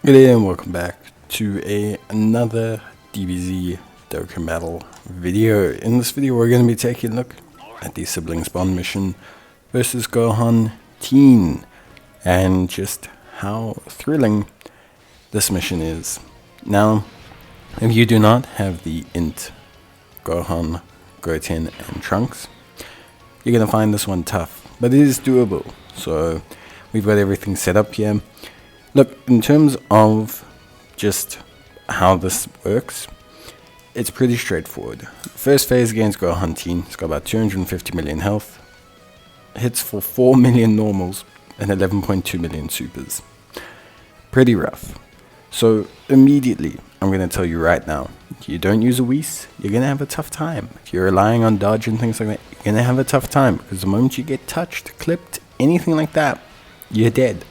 Good day and welcome back to another DBZ Dokkan Battle video. In this video we're going to be taking a look at the Siblings Bond mission versus Gohan Teen and just how thrilling this mission is. Now, if you do not have the Int Gohan, Goten and Trunks, you're going to find this one tough, but it is doable. So we've got everything set up here. Look, in terms of just how this works, it's pretty straightforward. First phase against Gohan Teen, it's got about 250 million health, hits for 4 million normals and 11.2 million supers. Pretty rough. So immediately, I'm going to tell you right now, if you don't use a Whis, you're going to have a tough time. If you're relying on dodge and things like that, you're going to have a tough time, because the moment you get touched, clipped, anything like that, you're dead.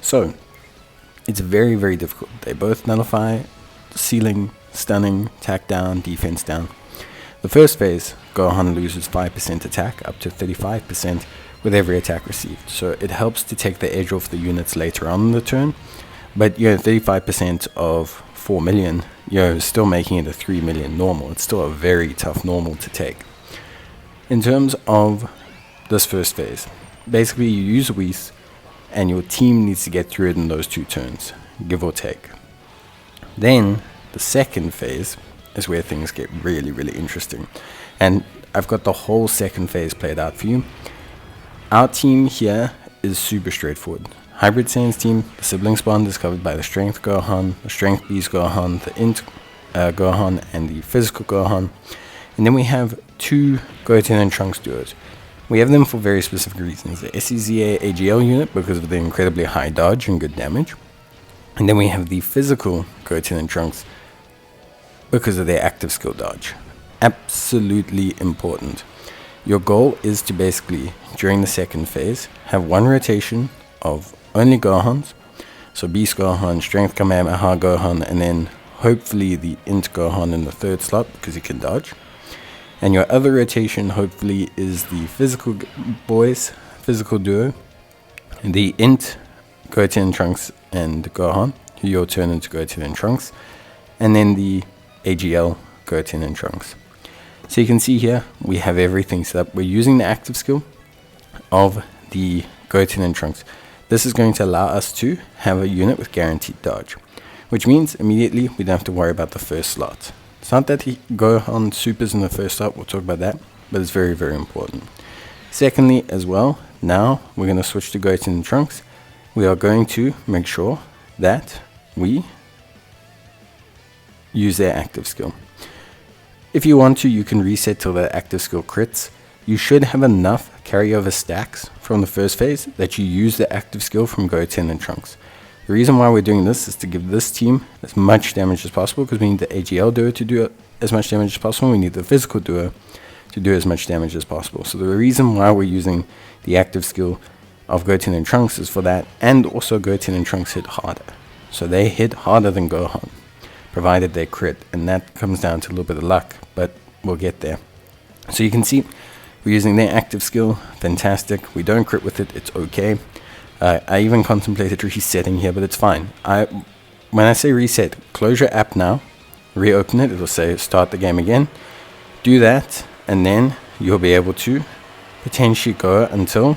So it's very, very difficult. They both nullify, sealing, stunning, attack down, defense down. The first phase, Gohan loses 5% attack up to 35% with every attack received. So it helps to take the edge off the units later on in the turn. But 35% of 4 million, still making it a 3 million normal. It's still a very tough normal to take. In terms of this first phase, basically you use a Whis, and your team needs to get through it in those 2 turns, give or take. Then the second phase is where things get really, really interesting. And I've got the whole second phase played out for you. Our team here is super straightforward. Hybrid Saiyans team, the Siblings Bond is covered by the Strength Gohan, the Strength Beast Gohan, the Int Gohan, and the Physical Gohan. And then we have 2 Goten and Trunks duos. We have them for very specific reasons. The SEZA AGL unit because of the incredibly high dodge and good damage. And then we have the physical Goten and Trunks because of their active skill dodge. Absolutely important. Your goal is to basically, during the second phase, have 1 rotation of only Gohans. So Beast Gohan, Strength Kamehameha Gohan, and then hopefully the Int Gohan in the 3rd slot because he can dodge. And your other rotation, hopefully, is the physical boys, physical duo, the Int, Goten, Trunks, and Gohan, who you'll turn into Goten and Trunks, and then the AGL, Goten and Trunks. So you can see here, we have everything set up. We're using the active skill of the Goten and Trunks. This is going to allow us to have a unit with guaranteed dodge, which means immediately we don't have to worry about the first slot. It's not that he Gohan supers in the first slot, we'll talk about that, but it's very, very important. Secondly, as well, now we're going to switch to Goten and Trunks. We are going to make sure that we use their active skill. If you want to, you can reset till the active skill crits. You should have enough carryover stacks from the first phase that you use the active skill from Goten and Trunks. The reason why we're doing this is to give this team as much damage as possible, because we need the AGL duo to do as much damage as possible. We need the physical duo to do as much damage as possible. So the reason why we're using the active skill of Goten and Trunks is for that, and also Goten and Trunks hit harder. So they hit harder than Gohan, provided they crit, and that comes down to a little bit of luck, but we'll get there. So you can see we're using their active skill, fantastic. We don't crit with it, it's okay. I even contemplated resetting here, but it's fine. When I say reset, close your app now, reopen it, it'll say start the game again. Do that, and then you'll be able to potentially go until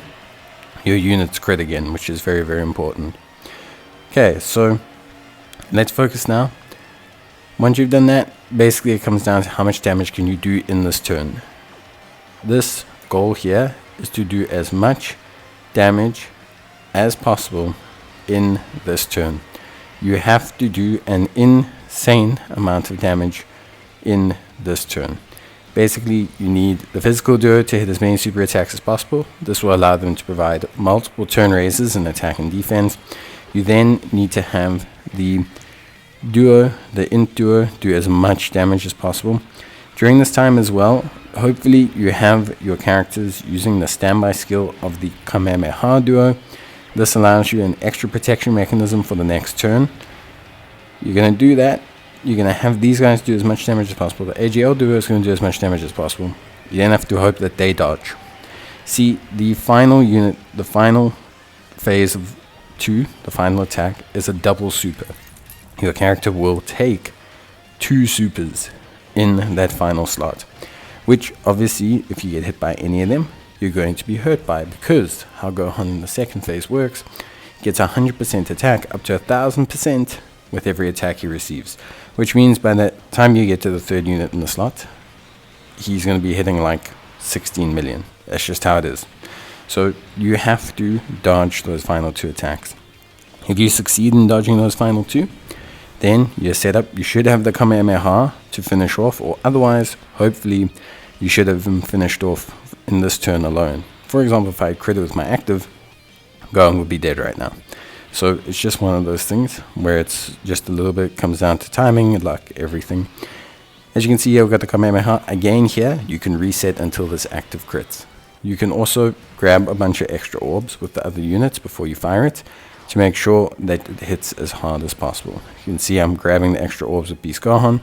your units crit again, which is very, very important. Okay, so let's focus now. Once you've done that, basically it comes down to how much damage can you do in this turn. This goal here is to do as much damage as possible in this turn. You have to do an insane amount of damage in this turn. Basically, you need the physical duo to hit as many super attacks as possible. This will allow them to provide multiple turn raises in attack and defense. You then need to have the duo, the Int duo, do as much damage as possible. During this time as well, hopefully you have your characters using the standby skill of the Kamehameha duo. This allows you an extra protection mechanism for the next turn. You're going to do that. You're going to have these guys do as much damage as possible. The AGL duo is going to do as much damage as possible. You then have to hope that they dodge. See, the final unit, the final phase of 2, the final attack, is a double super. Your character will take 2 supers in that final slot, which obviously if you get hit by any of them, you're going to be hurt by, because how Gohan in the second phase works, he gets 100% attack up to 1000% with every attack he receives, which means by the time you get to the third unit in the slot, he's going to be hitting like 16 million. That's just how it is. So you have to dodge those final 2 attacks. If you succeed in dodging those final 2, then you're set up. You should have the Kamehameha to finish off, or otherwise, hopefully, you should have him finished off in this turn alone. For example, if I had crit with my active, Gohan would be dead right now. So it's just one of those things where it's just a little bit comes down to timing, luck, everything. As you can see here, we've got the Kamehameha. Again here, you can reset until this active crits. You can also grab a bunch of extra orbs with the other units before you fire it to make sure that it hits as hard as possible. You can see I'm grabbing the extra orbs with Beast Gohan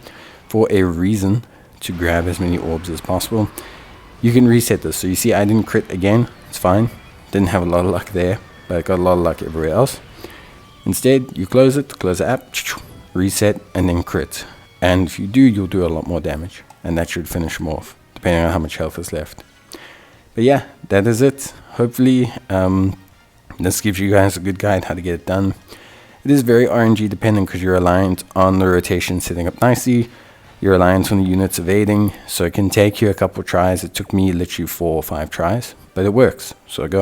for a reason, to grab as many orbs as possible. You can reset this. So you see I didn't crit again. It's fine. Didn't have a lot of luck there, but I got a lot of luck everywhere else. Instead, you close the app, reset, and then crit. And if you do, you'll do a lot more damage. And that should finish him off, depending on how much health is left. But yeah, that is it. Hopefully, this gives you guys a good guide how to get it done. It is very RNG dependent because you're reliant on the rotation setting up nicely. You're reliant on the units evading, so it can take you a couple tries. It took me literally 4 or 5 tries, but it works. So go